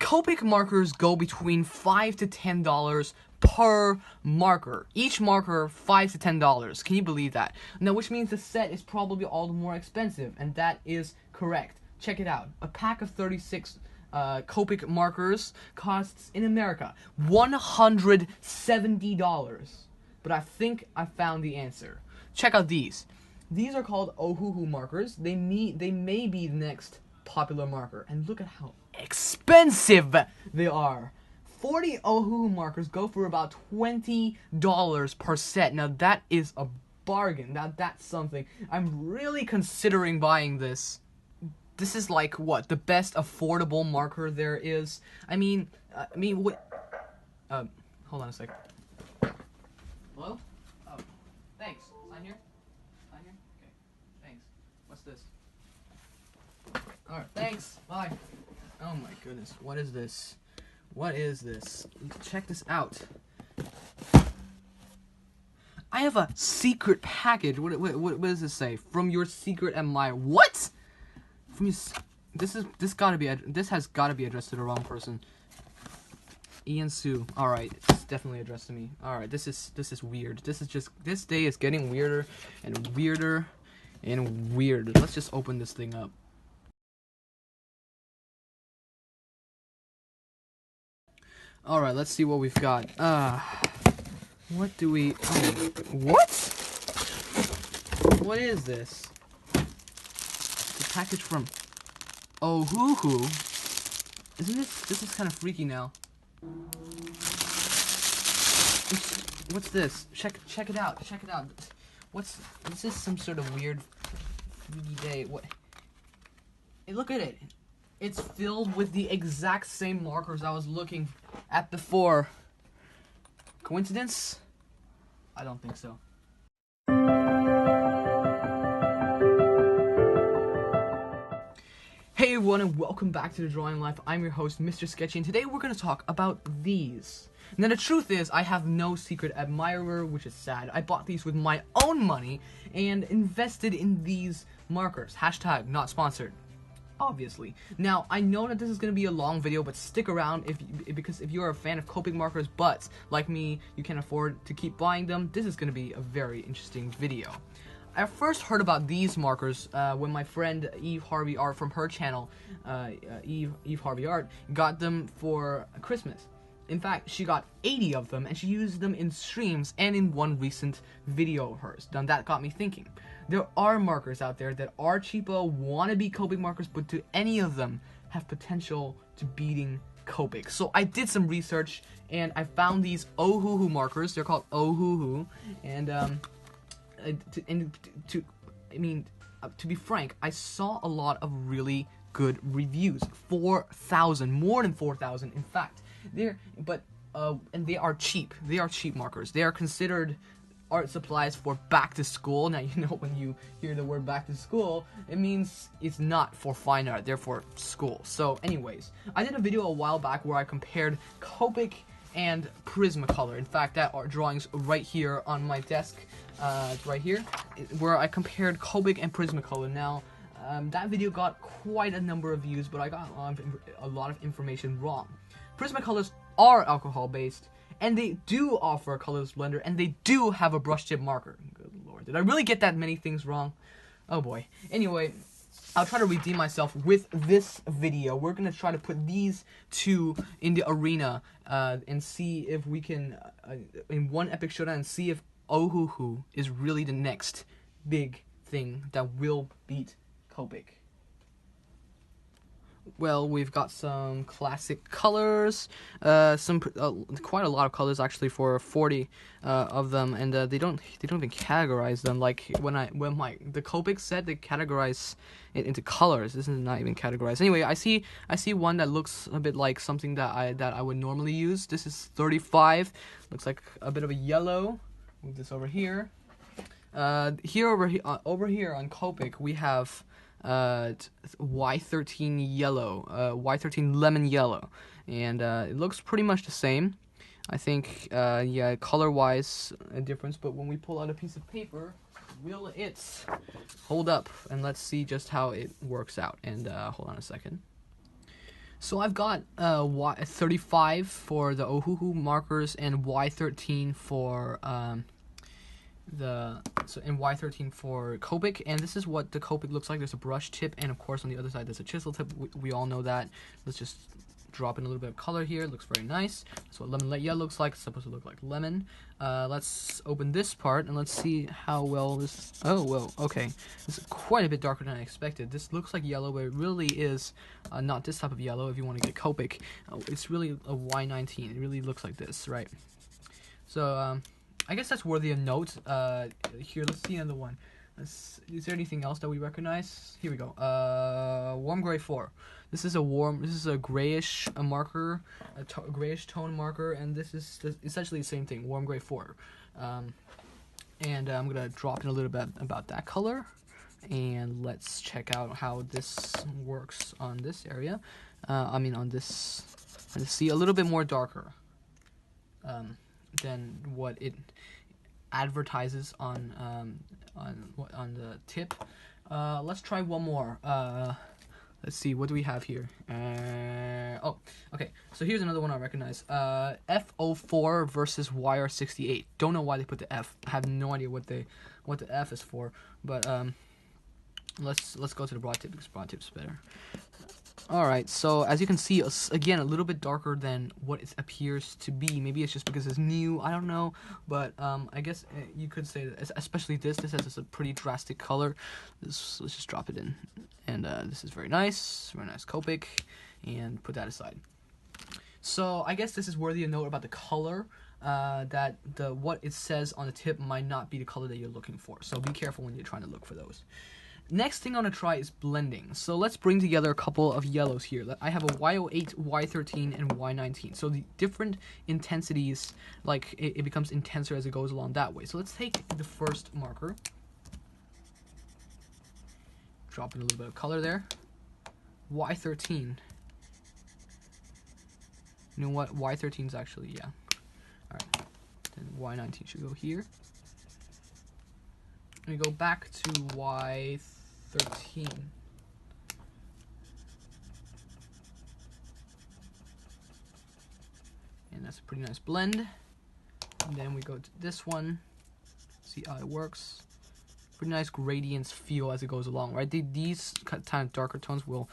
Copic markers go between $5 to $10 per marker. Each marker, $5 to $10. Can you believe that? Now, which means the set is probably all the more expensive, and that is correct. Check it out. A pack of 36 Copic markers costs, in America, $170. But I think I found the answer. Check out these. These are called Ohuhu markers. They may be the next popular marker. And look at how expensive they are. 40 Ohuhu markers go for about $20 per set. Now that is a bargain. Now that's something. I'm really considering buying this. This is like what, the best affordable marker there is. I mean, what? Hold on a second. Hello? Oh, thanks. Sign here. Sign here. Okay. Thanks. What's this? All right. Thanks. Bye. Oh my goodness. What is this? What is this? Check this out. I have a secret package. What does this say? From your secret admirer. What? From your, this has got to be addressed to the wrong person. Ian Sue. All right, it's definitely addressed to me. All right, this is weird. This day is getting weirder and weirder and weirder. Let's just open this thing up. All right, let's see what we've got. What do we? Oh, what? What is this? It's a package from Ohuhu. Isn't this? This is kind of freaky now. What's this? Check it out. Check it out. Is this some sort of weird freaky day? What? Hey, look at it. It's filled with the exact same markers I was looking at before. Coincidence? I don't think so. Hey everyone, and welcome back to The Drawing Life. I'm your host, Mr. Sketchy, and today we're going to talk about these. Now the truth is, I have no secret admirer, which is sad. I bought these with my own money and invested in these markers. Hashtag not sponsored. Obviously. Now, I know that this is going to be a long video, but stick around because if you're a fan of Copic markers, but like me, you can't afford to keep buying them, this is going to be a very interesting video. I first heard about these markers when my friend Eve Harvey Art from her channel, Eve Harvey Art, got them for Christmas. In fact, she got 80 of them, and she used them in streams and in one recent video of hers. Now that got me thinking. There are markers out there that are cheapo, wannabe Copic markers, but do any of them have potential to beating Copic? So I did some research, and I found these Ohuhu markers. They're called Ohuhu, and to be frank, I saw a lot of really good reviews. 4,000, more than 4,000, in fact. And they are cheap. They are cheap markers. They are considered art supplies for back to school. Now, you know, when you hear the word back to school, it means it's not for fine art, they're for school. So anyways, I did a video a while back where I compared Copic and Prismacolor. In fact, that art drawing's right here on my desk. It's right here, where I compared Copic and Prismacolor. Now, that video got quite a number of views, but I got a lot of information wrong. Prismacolors are alcohol-based, and they do offer a colorless blender, and they do have a brush tip marker. Good lord, did I really get that many things wrong? Oh boy. Anyway, I'll try to redeem myself with this video. We're gonna try to put these two in the arena and see if we can, in one epic showdown, and see if Ohuhu is really the next big thing that will beat Copic. Well, we've got some classic colors, quite a lot of colors actually for 40 of them, and they don't even categorize them. Like when the Copic set, they categorize it into colors. This is not even categorized. Anyway, I see one that looks a bit like something that I would normally use. This is 35. Looks like a bit of a yellow. Move this over here. Over here on Copic we have Y13 yellow, Y13 lemon yellow, and it looks pretty much the same. I think, yeah, color-wise a difference, but when we pull out a piece of paper, will it hold up? And let's see just how it works out. And hold on a second. So I've got Y35 for the Ohuhu markers and Y13 for and Y13 for Copic, and this is what the Copic looks like. There's a brush tip, and of course on the other side there's a chisel tip. We all know that. Let's just drop in a little bit of color here. It looks very nice. That's what lemon yellow looks like. It's supposed to look like lemon. Let's open this part and let's see how well this. Oh well, okay. This is quite a bit darker than I expected. This looks like yellow, but it really is not this type of yellow. If you want to get Copic, it's really a Y19. It really looks like this, right? So I guess that's worthy of note. Here, let's see another one. Is there anything else that we recognize? Here we go. Warm gray 4. This is a grayish marker, a grayish tone marker, and this is essentially the same thing. Warm gray 4. And I'm gonna drop in a little bit about that color, and let's check out how this works on this area. On this. Let's see a little bit more darker than what it advertises on the tip. Let's try one more. Let's see, what do we have here? Oh, okay. So here's another one I recognize. F04 versus YR68. Don't know why they put the F. I have no idea what the F is for. But let's go to the broad tip because broad tip's better. Alright, so as you can see, again, a little bit darker than what it appears to be. Maybe it's just because it's new, I don't know. But I guess you could say that, especially this has a pretty drastic color. Let's just drop it in. And this is very nice Copic. And put that aside. So I guess this is worthy of note about the color. That what it says on the tip might not be the color that you're looking for. So be careful when you're trying to look for those. Next thing I'm going to try is blending. So let's bring together a couple of yellows here. I have a Y08, Y13, and Y19. So the different intensities, like it becomes intenser as it goes along that way. So let's take the first marker. Drop in a little bit of color there. Y13. You know what? Y13 is actually, yeah. Alright. Then Y19 should go here. We go back to Y13. And that's a pretty nice blend. And then we go to this one. See how it works. Pretty nice gradients feel as it goes along, right? These kind of darker tones will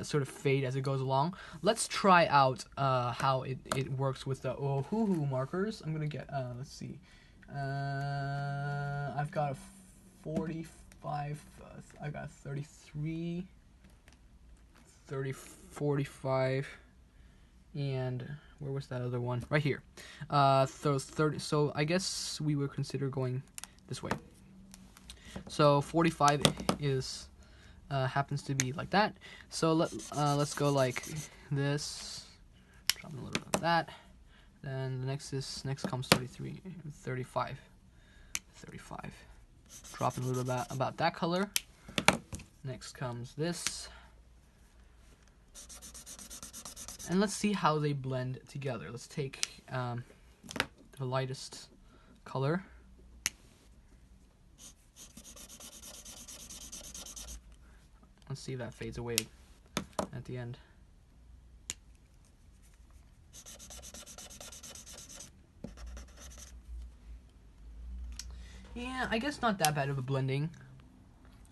sort of fade as it goes along. Let's try out how it works with the Ohuhu markers. I'm gonna get, let's see. I've got a 45, I got 33, 45, and where was that other one? Right here. Those 30. So I guess we would consider going this way. So 45 is happens to be like that. So let's go like this. Drop in a little bit of that. Then the next comes 33, 35, 35. Drop in a little bit about that color. Next comes this. And let's see how they blend together. Let's take the lightest color. Let's see if that fades away at the end. Yeah, I guess not that bad of a blending,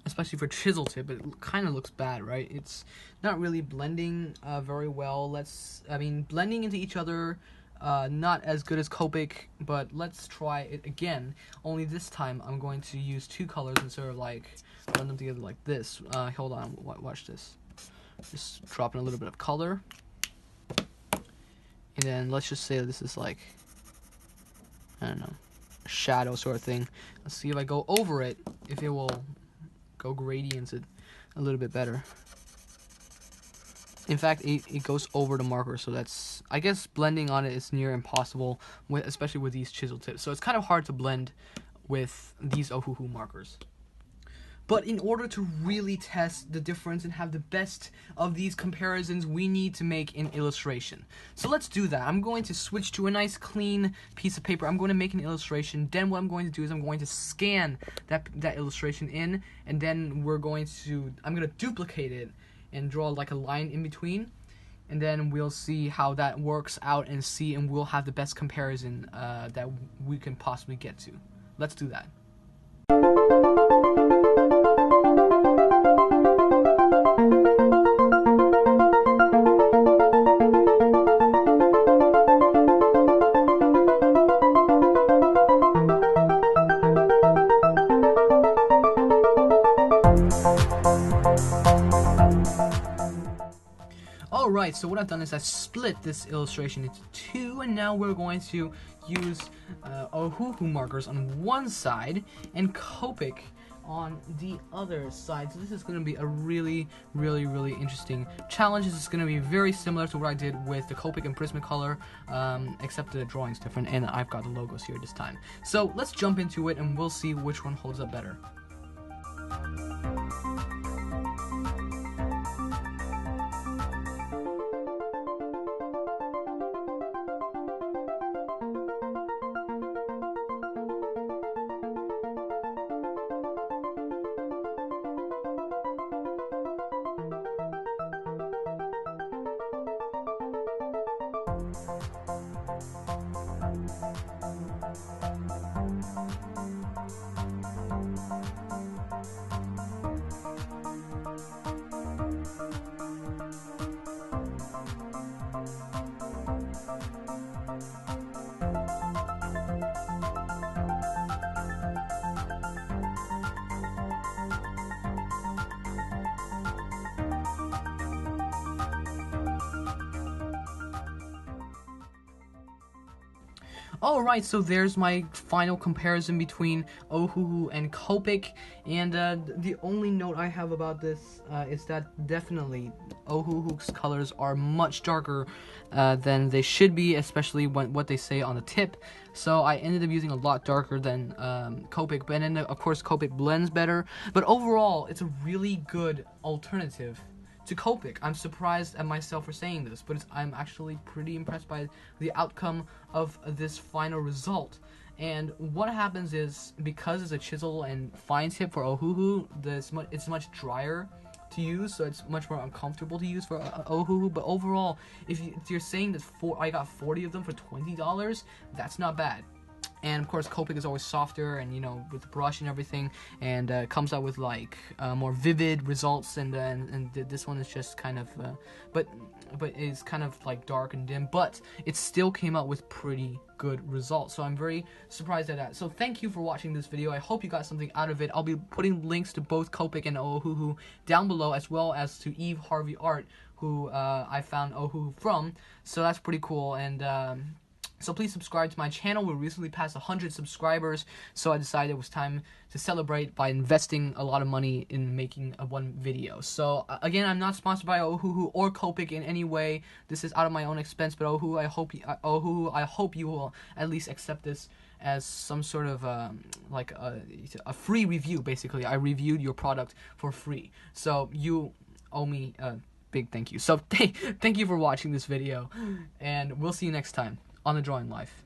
especially for chisel tip. It kind of looks bad, right? It's not really blending very well. Blending into each other, not as good as Copic, but let's try it again. Only this time I'm going to use two colors instead of like blend them together like this. Hold on, watch this. Just drop in a little bit of color, and then let's just say this is like, I don't know, shadow sort of thing. Let's see if I go over it, if it will go gradients it a little bit better. In fact, it goes over the marker, so that's, I guess blending on it is near impossible, especially with these chisel tips. So it's kind of hard to blend with these Ohuhu markers. But in order to really test the difference and have the best of these comparisons, we need to make an illustration. So let's do that. I'm going to switch to a nice clean piece of paper. I'm going to make an illustration. Then what I'm going to do is I'm going to scan that illustration in, and then I'm going to duplicate it and draw like a line in between. and then we'll see how that works out and we'll have the best comparison that we can possibly get to. Let's do that. Alright, so what I've done is I split this illustration into two, and now we're going to use Ohuhu markers on one side and Copic on the other side. So this is going to be a really interesting challenge. This is going to be very similar to what I did with the Copic and Prismacolor, except the drawing's different, and I've got the logos here this time. So let's jump into it and we'll see which one holds up better. Alright, so there's my final comparison between Ohuhu and Copic, and the only note I have about this is that definitely Ohuhu's colors are much darker than they should be, especially what they say on the tip. So I ended up using a lot darker than Copic, but then of course Copic blends better. But overall, it's a really good alternative to Copic. I'm surprised at myself for saying this, but I'm actually pretty impressed by the outcome of this final result. And what happens is, because it's a chisel and fine tip for Ohuhu, it's much drier to use, so it's much more uncomfortable to use for Ohuhu. But overall, if you're saying that I got 40 of them for $20, that's not bad. And of course, Copic is always softer, and with the brush and everything, and comes out with like more vivid results. And this one is just kind of, but it's kind of like dark and dim. But it still came out with pretty good results. So I'm very surprised at that. So thank you for watching this video. I hope you got something out of it. I'll be putting links to both Copic and Ohuhu down below, as well as to Eve Harvey Art, who I found Ohuhu from. So that's pretty cool. And so please subscribe to my channel. We recently passed 100 subscribers, so I decided it was time to celebrate by investing a lot of money in making one video. So again, I'm not sponsored by Ohuhu or Copic in any way. This is out of my own expense. But Ohuhu, I hope you will at least accept this as some sort of like a free review. Basically, I reviewed your product for free, so you owe me a big thank you. So thank you for watching this video, and we'll see you next time on The Drawing Life.